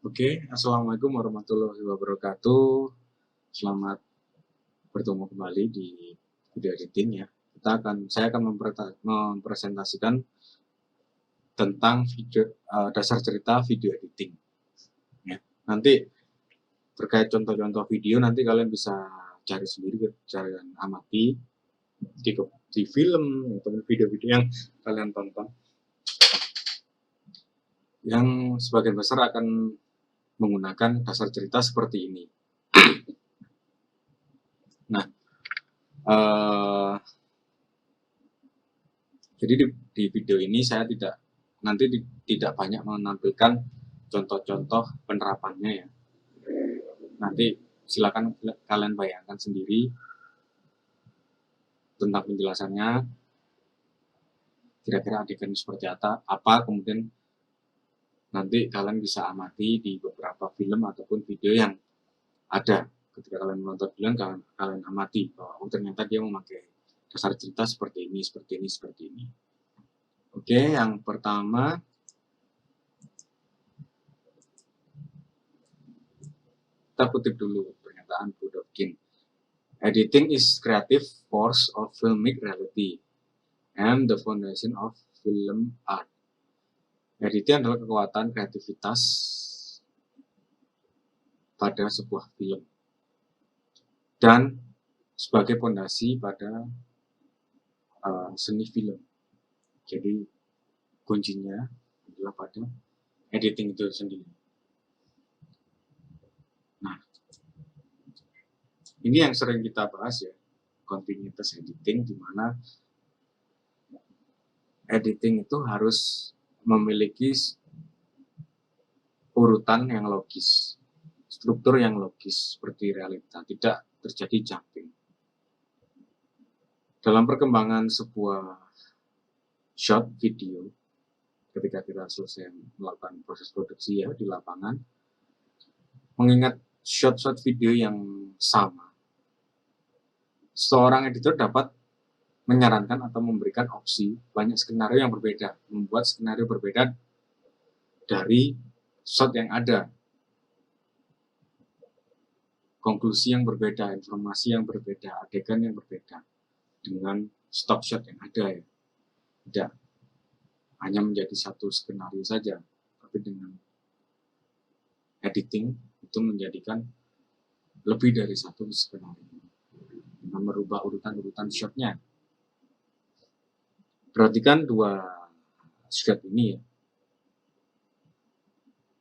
Oke, assalamualaikum warahmatullahi wabarakatuh. Selamat bertemu kembali di video editing ya. Saya akan mempresentasikan tentang dasar cerita video editing. Ya. Nanti terkait contoh-contoh video nanti kalian bisa cari sendiri, cari amati di film atau video-video yang kalian tonton. Yang sebagian besar akan menggunakan dasar cerita seperti ini. Nah, jadi di video ini saya tidak banyak menampilkan contoh-contoh penerapannya ya. Nanti silakan kalian bayangkan sendiri tentang penjelasannya, kira-kira adegan seperti apa, kemudian nanti kalian bisa amati di beberapa film ataupun video yang ada. Ketika kalian menonton film, kalian amati bahwa ternyata dia memakai dasar cerita seperti ini. Oke, yang pertama, kita kutip dulu pernyataan Budovkin. Editing is creative force of filmic reality and the foundation of film art. Editing adalah kekuatan kreativitas pada sebuah film dan sebagai fondasi pada seni film. Jadi kuncinya adalah pada editing itu sendiri. Nah, ini yang sering kita bahas ya, continuous editing, di mana editing itu harus memiliki urutan yang logis, struktur yang logis seperti realita, tidak terjadi jumping. Dalam perkembangan sebuah shot video, ketika kita selesai melakukan proses produksi ya di lapangan, mengingat shot video yang sama, seorang editor dapat menyarankan atau memberikan opsi banyak skenario yang berbeda, membuat skenario berbeda dari shot yang ada, konklusi yang berbeda, informasi yang berbeda, adegan yang berbeda dengan stock shot yang ada ya. Tidak hanya menjadi satu skenario saja, tapi dengan editing itu menjadikan lebih dari satu skenario dengan merubah urutan shotnya. Perhatikan dua shot ini ya.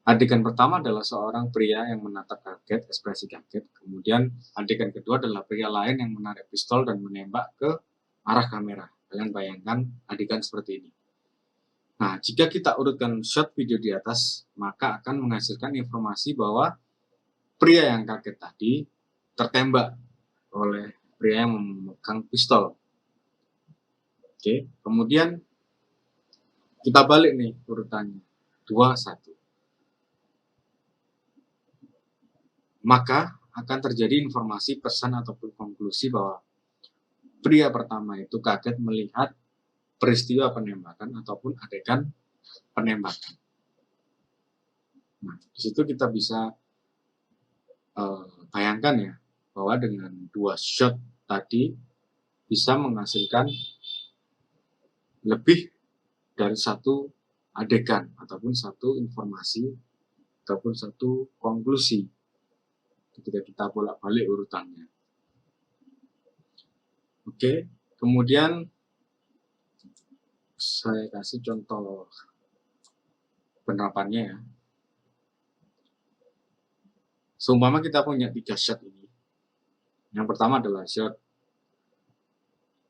Adegan pertama adalah seorang pria yang menatap kaget, ekspresi kaget. Kemudian adegan kedua adalah pria lain yang menarik pistol dan menembak ke arah kamera. Kalian bayangkan adegan seperti ini. Nah, jika kita urutkan shot video di atas, maka akan menghasilkan informasi bahwa pria yang kaget tadi tertembak oleh pria yang memegang pistol. Oke, kemudian kita balik nih urutannya, 2-1. Maka akan terjadi informasi, pesan, ataupun konklusi bahwa pria pertama itu kaget melihat peristiwa penembakan ataupun adegan penembakan. Nah, di situ kita bisa bayangkan ya, bahwa dengan dua shot tadi bisa menghasilkan lebih dari satu adegan ataupun satu informasi ataupun satu konklusi ketika kita bolak-balik urutannya. Oke, kemudian saya kasih contoh penerapannya ya. Seumpama kita punya 3 shot ini. Yang pertama adalah shot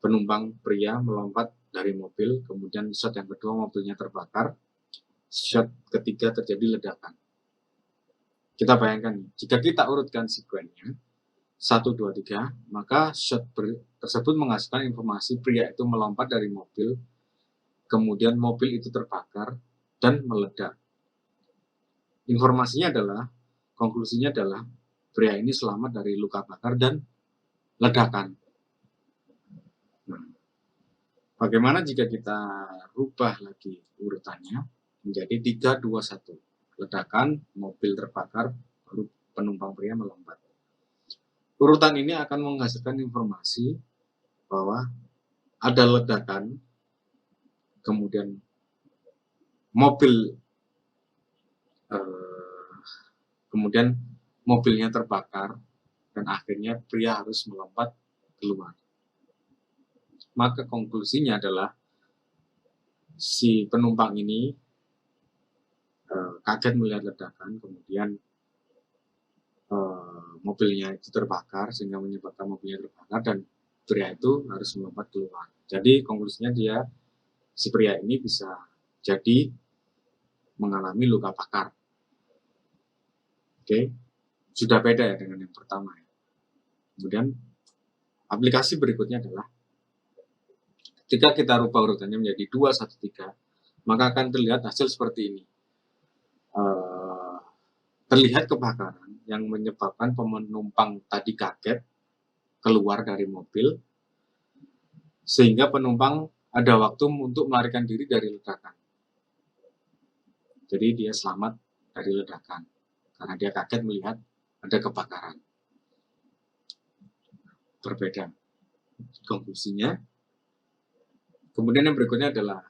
penumpang pria melompat dari mobil, kemudian shot yang kedua mobilnya terbakar, shot ketiga terjadi ledakan. Kita bayangkan, jika kita urutkan sekuennya 1, 2, 3, maka shot tersebut menghasilkan informasi pria itu melompat dari mobil, kemudian mobil itu terbakar dan meledak. Informasinya adalah, konklusinya adalah pria ini selamat dari luka bakar dan ledakan. Nah, bagaimana jika kita rubah lagi urutannya menjadi 3, 2, 1? ledakan, mobil terbakar, baru penumpang pria melompat. Urutan ini akan menghasilkan informasi bahwa ada ledakan, kemudian mobil kemudian mobilnya terbakar, dan akhirnya pria harus melompat keluar. Maka konklusinya adalah si penumpang ini kaget melihat ledakan, kemudian mobilnya itu terbakar sehingga menyebabkan mobilnya terbakar, dan pria itu harus melompat keluar. Jadi konklusinya si pria ini bisa jadi mengalami luka bakar. Oke, sudah beda ya dengan yang pertama. Kemudian aplikasi berikutnya adalah ketika kita rubah urutannya menjadi 2, 1, 3, maka akan terlihat hasil seperti ini. Terlihat kebakaran yang menyebabkan penumpang tadi kaget keluar dari mobil, sehingga penumpang ada waktu untuk melarikan diri dari ledakan. Jadi dia selamat dari ledakan karena dia kaget melihat ada kebakaran. Berbeda konklusinya. Kemudian yang berikutnya adalah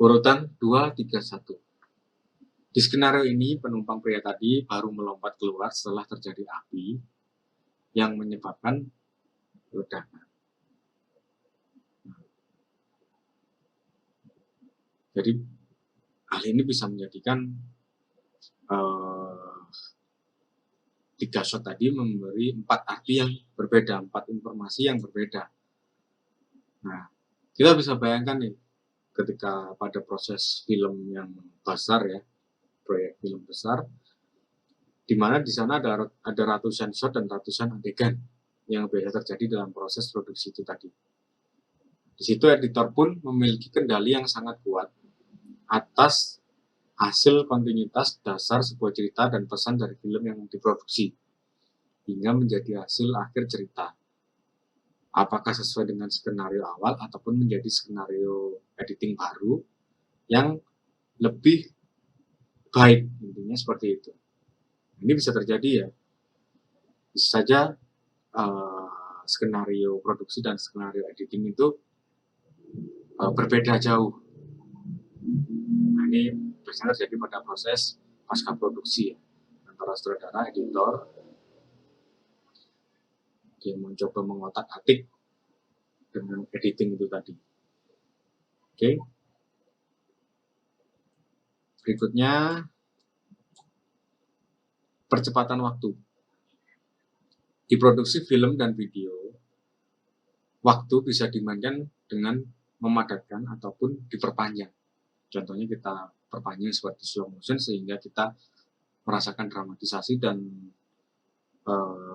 urutan 2, 3, 1. Di skenario ini penumpang pria tadi baru melompat keluar setelah terjadi api yang menyebabkan ledakan. Jadi hal ini bisa menjadikan 3 shot tadi memberi 4 arti yang berbeda, 4 informasi yang berbeda. Nah, kita bisa bayangkan nih, ketika pada proses film yang besar ya, proyek film besar, di mana di sana ada ratusan shot dan ratusan adegan yang biasa terjadi dalam proses produksi itu tadi. Di situ editor pun memiliki kendali yang sangat kuat atas hasil kontinuitas dasar sebuah cerita dan pesan dari film yang diproduksi hingga menjadi hasil akhir cerita. Apakah sesuai dengan skenario awal ataupun menjadi skenario editing baru yang lebih baik, intinya seperti itu. Ini bisa terjadi ya, bisa saja skenario produksi dan skenario editing itu berbeda jauh. Nah, ini biasanya terjadi pada proses pasca produksi ya, antara sutradara, editor, dia mencoba mengotak-atik dengan editing itu tadi. Oke. Berikutnya, percepatan waktu. Di produksi film dan video, waktu bisa dimainkan dengan memadatkan ataupun diperpanjang. Contohnya kita perpanjang seperti slow motion sehingga kita merasakan dramatisasi dan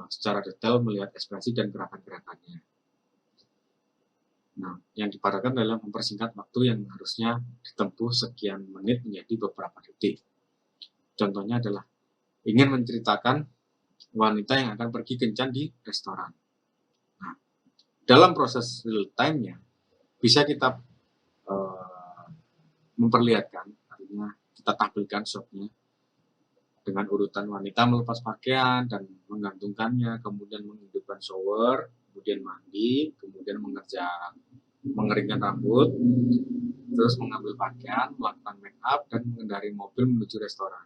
secara detail melihat ekspresi dan gerakan-gerakannya. Nah, yang dipadatkan adalah mempersingkat waktu yang harusnya ditempuh sekian menit menjadi beberapa detik. Contohnya adalah ingin menceritakan wanita yang akan pergi kencan di restoran. Nah, dalam proses real time-nya bisa kita memperlihatkan, artinya kita tampilkan shot-nya dengan urutan wanita melepas pakaian dan menggantungkannya, kemudian menghidupkan shower, kemudian mandi, kemudian mengeringkan rambut, terus mengambil pakaian, melakukan make up, dan mengendarai mobil menuju restoran.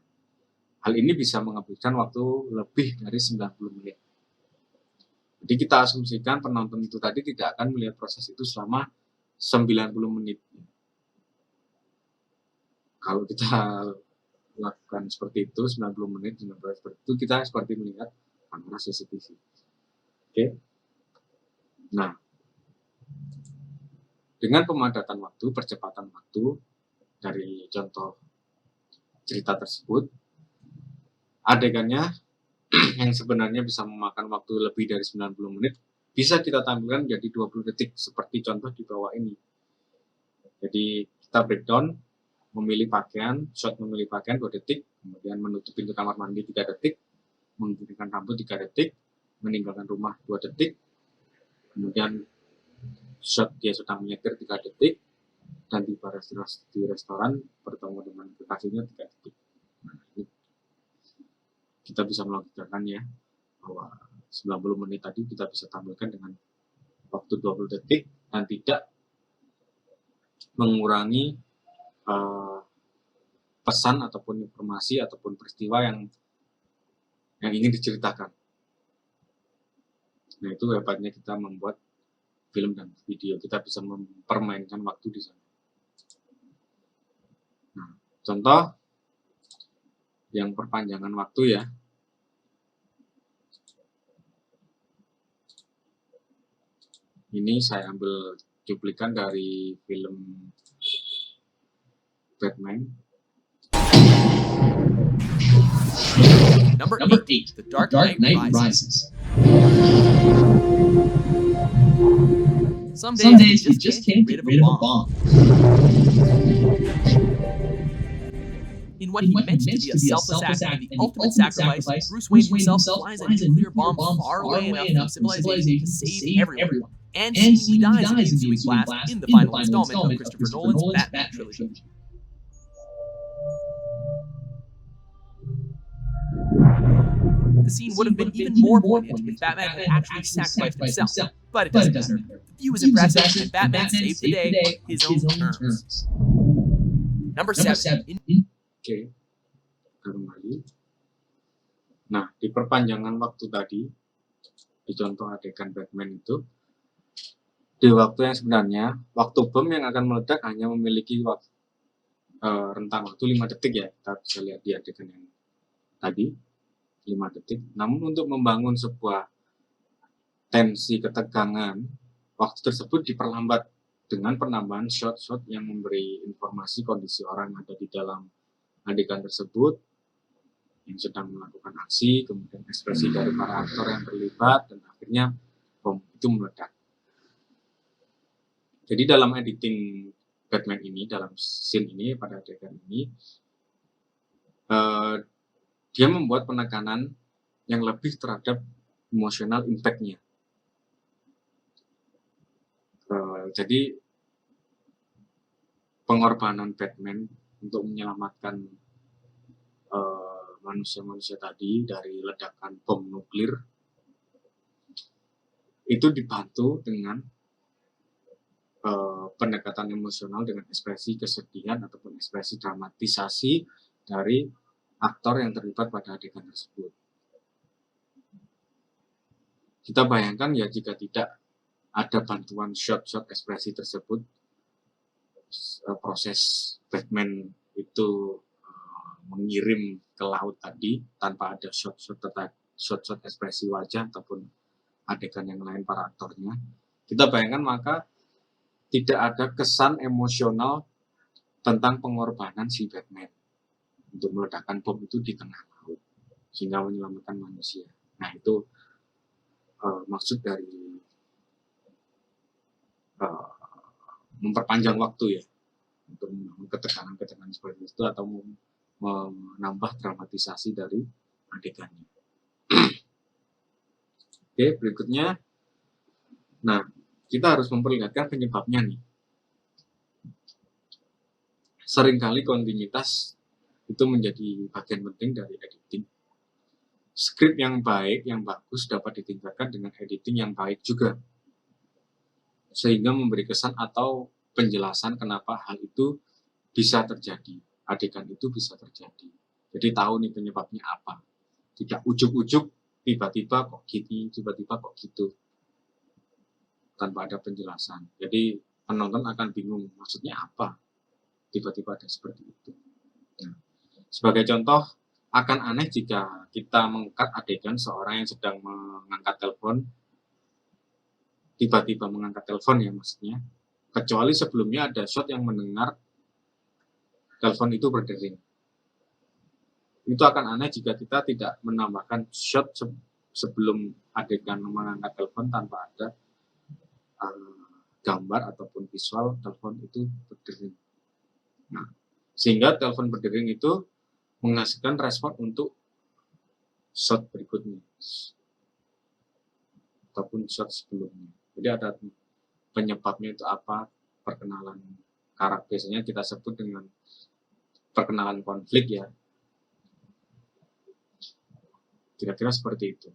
Hal ini bisa menghabiskan waktu lebih dari 90 menit. Jadi kita asumsikan penonton itu tadi tidak akan melihat proses itu selama 90 menit. Kalau kita lakukan seperti itu 90 menit, seperti itu kita seperti melihat kamera CCTV. Oke. Nah, dengan pemadatan waktu, percepatan waktu dari contoh cerita tersebut, adegannya yang sebenarnya bisa memakan waktu lebih dari 90 menit bisa kita tampilkan menjadi 20 detik seperti contoh di bawah ini. Jadi kita breakdown, memilih pakaian, shot memilih pakaian 2 detik, kemudian menutup pintu kamar mandi 3 detik, menggulingkan rambut 3 detik, meninggalkan rumah 2 detik, kemudian shot dia sedang menyetir 3 detik, dan tiba di restoran bertemu dengan kekasihnya 3 detik. Nah, ini kita bisa melogikakan ya, bahwa 90 menit tadi kita bisa tampilkan dengan waktu 20 detik dan tidak mengurangi pesan ataupun informasi ataupun peristiwa yang ingin diceritakan. Nah, itu hebatnya kita membuat film dan video, kita bisa mempermainkan waktu di sana. Nah, contoh yang perpanjangan waktu ya. Ini saya ambil cuplikan dari film Batman. Number 8, The Dark Knight Rises. Some days you just can't get rid of a bomb. In what he meant to be a selfless act and the ultimate sacrifice, Bruce Wayne himself flies a nuclear bomb far away enough from civilization to save everyone, and seemingly dies in the ensuing blast in the final installment of Christopher Nolan's Batman trilogy. The scene would have been even more poignant if Batman had actually sacrificed himself, but it doesn't matter. The view is impressive, and Batman saved the day on his own terms. Number 7. Oke, kembali. Nah, di perpanjangan waktu tadi, di contoh adegan Batman itu, di waktu yang sebenarnya, waktu bom yang akan meledak hanya memiliki rentang waktu 5 detik ya. Kita bisa lihat di adegan yang tadi, 5 detik. Namun untuk membangun sebuah tensi ketegangan, waktu tersebut diperlambat dengan penambahan shot-shot yang memberi informasi kondisi orang yang ada di dalam adegan tersebut yang sedang melakukan aksi, kemudian ekspresi dari para aktor yang terlibat, dan akhirnya bom itu meledak. Jadi dalam editing Batman ini, dalam scene ini, pada adegan ini, dia membuat penekanan yang lebih terhadap emosional impact-nya. Jadi pengorbanan Batman untuk menyelamatkan manusia-manusia tadi dari ledakan bom nuklir itu dibantu dengan pendekatan emosional dengan ekspresi kesedihan ataupun ekspresi dramatisasi dari aktor yang terlibat pada adegan tersebut. Kita bayangkan ya, jika tidak ada bantuan shot-shot ekspresi tersebut, proses Batman itu mengirim ke laut tadi tanpa ada shot-shot ekspresi wajah ataupun adegan yang lain para aktornya, kita bayangkan maka tidak ada kesan emosional tentang pengorbanan si Batman untuk meledakkan bom itu di tengah laut sehingga menyelamatkan manusia. Nah, itu maksud dari memperpanjang waktu ya, untuk membangun ketegangan-ketegangan seperti itu atau menambah dramatisasi dari adegannya. Oke, berikutnya. Nah, kita harus memperlihatkan penyebabnya nih. Seringkali kontinuitas itu menjadi bagian penting dari editing. Skrip yang baik, yang bagus dapat ditingkatkan dengan editing yang baik juga. Sehingga memberi kesan atau penjelasan kenapa hal itu bisa terjadi. Adegan itu bisa terjadi. Jadi tahu nih penyebabnya apa. Tidak ujuk-ujuk tiba-tiba kok gini, tiba-tiba kok gitu. Tanpa ada penjelasan. Jadi penonton akan bingung maksudnya apa. Tiba-tiba ada seperti itu. Nah, sebagai contoh, akan aneh jika kita mengangkat adegan seorang yang sedang mengangkat telepon, tiba-tiba mengangkat telepon ya maksudnya, kecuali sebelumnya ada shot yang mendengar telepon itu berdering. Itu akan aneh jika kita tidak menambahkan shot sebelum adegan mengangkat telepon tanpa ada gambar ataupun visual telepon itu berdering. Nah, sehingga telepon berdering itu menghasilkan respon untuk shot berikutnya ataupun shot sebelumnya. Jadi ada penyebabnya itu apa, perkenalan biasanya kita sebut dengan perkenalan konflik ya. Kira-kira seperti itu.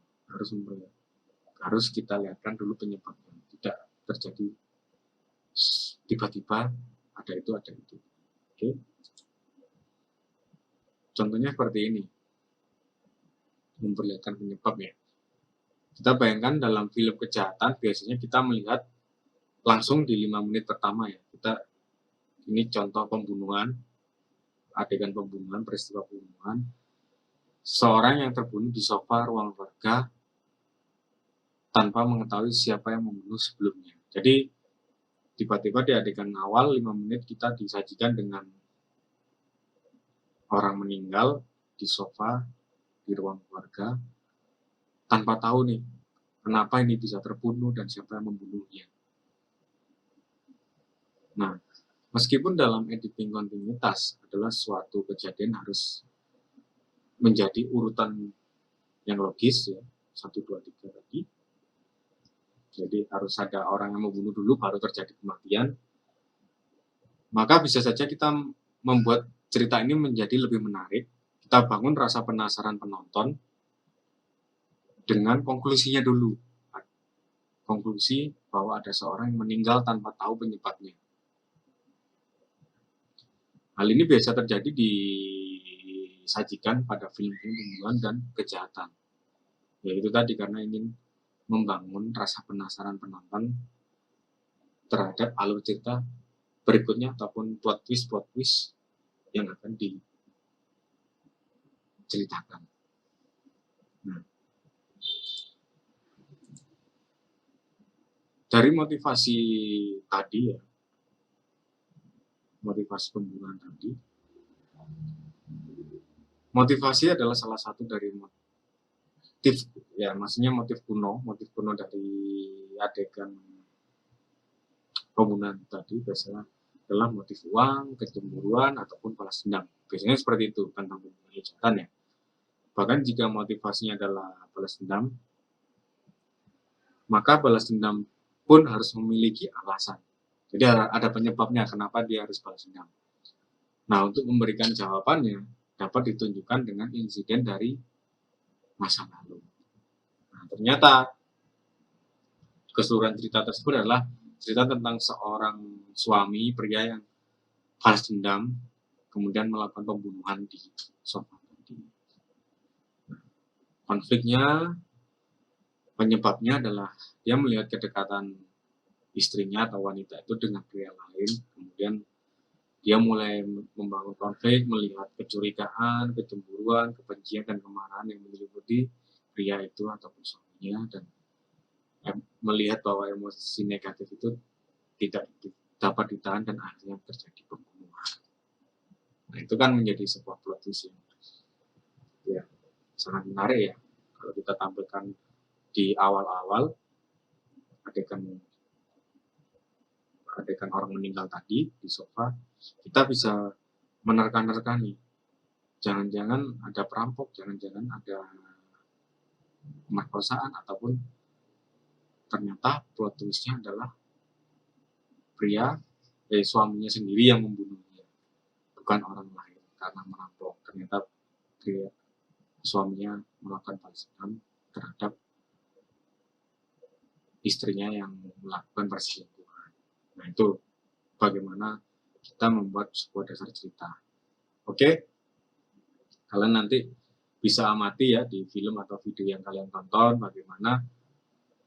Harus kita lihatkan dulu penyebabnya. Tidak terjadi tiba-tiba ada itu. Oke. Contohnya seperti ini. Memperlihatkan penyebabnya. Kita bayangkan dalam film kejahatan biasanya kita melihat langsung di 5 menit pertama ya. Ini contoh pembunuhan, adegan pembunuhan, peristiwa pembunuhan. Seorang yang terbunuh di sofa ruang keluarga tanpa mengetahui siapa yang membunuh sebelumnya. Jadi tiba-tiba di adegan awal 5 menit kita disajikan dengan orang meninggal di sofa di ruang keluarga tanpa tahu nih kenapa ini bisa terbunuh dan siapa yang membunuhnya. Nah, meskipun dalam editing kontinuitas adalah suatu kejadian harus menjadi urutan yang logis ya, 1, 2, 3 tadi. Jadi harus ada orang yang membunuh dulu baru terjadi kematian. Maka bisa saja kita membuat cerita ini menjadi lebih menarik. Kita bangun rasa penasaran penonton dengan konklusinya dulu. Konklusi bahwa ada seorang yang meninggal tanpa tahu penyebabnya. Hal ini biasa terjadi disajikan pada film-film pembunuhan dan kejahatan. Yaitu tadi karena ingin membangun rasa penasaran penonton terhadap alur cerita berikutnya ataupun plot twist yang akan diceritakan. Nah, dari motivasi tadi ya, motivasi pembunuhan tadi, motivasi adalah salah satu dari motif ya, maksudnya motif kuno dari adegan pembunuhan tadi biasanya adalah motif uang, kecemburuan ataupun balas dendam. Biasanya seperti itu tentang pembunuhan kejahatan ya. Bahkan jika motivasinya adalah balas dendam, maka balas dendam pun harus memiliki alasan. Jadi ada penyebabnya kenapa dia harus balas dendam. Nah, untuk memberikan jawabannya dapat ditunjukkan dengan insiden dari masa lalu. Nah, ternyata keseluruhan cerita tersebut adalah cerita tentang seorang suami pria yang balas dendam kemudian melakukan pembunuhan di sofa. Konfliknya, penyebabnya adalah dia melihat kedekatan istrinya atau wanita itu dengan pria lain, kemudian dia mulai membangun konflik, melihat kecurigaan, kecemburuan, kebencian, dan kemarahan yang menyelimuti pria itu ataupun suaminya, dan melihat bahwa emosi negatif itu tidak dapat ditahan dan akhirnya terjadi pembunuhan. Nah, itu kan menjadi sebuah plot twist yang ya, sangat menarik ya kalau kita tampilkan di awal-awal adegan orang meninggal tadi di sofa, kita bisa menerka-nerka nih, jangan-jangan ada perampok, jangan-jangan ada pemerkosaan, ataupun ternyata plot twistnya adalah suaminya sendiri yang membunuhnya, bukan orang lain karena merampok. Ternyata suaminya melakukan balas dendam terhadap istrinya yang melakukan perselingkuhan. Nah, itu bagaimana kita membuat sebuah dasar cerita. Oke, kalian nanti bisa amati ya di film atau video yang kalian tonton bagaimana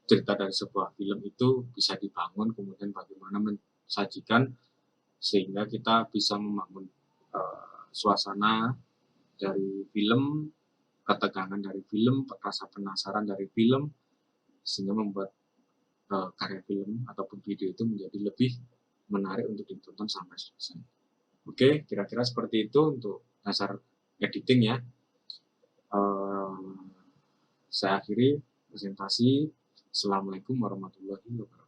cerita dari sebuah film itu bisa dibangun, kemudian bagaimana mensajikan sehingga kita bisa membangun suasana dari film, ketegangan dari film, rasa penasaran dari film, sehingga membuat karya film ataupun video itu menjadi lebih menarik untuk ditonton sampai selesai. Oke, kira-kira seperti itu untuk dasar editing ya. Saya akhiri presentasi. Assalamualaikum warahmatullahi wabarakatuh.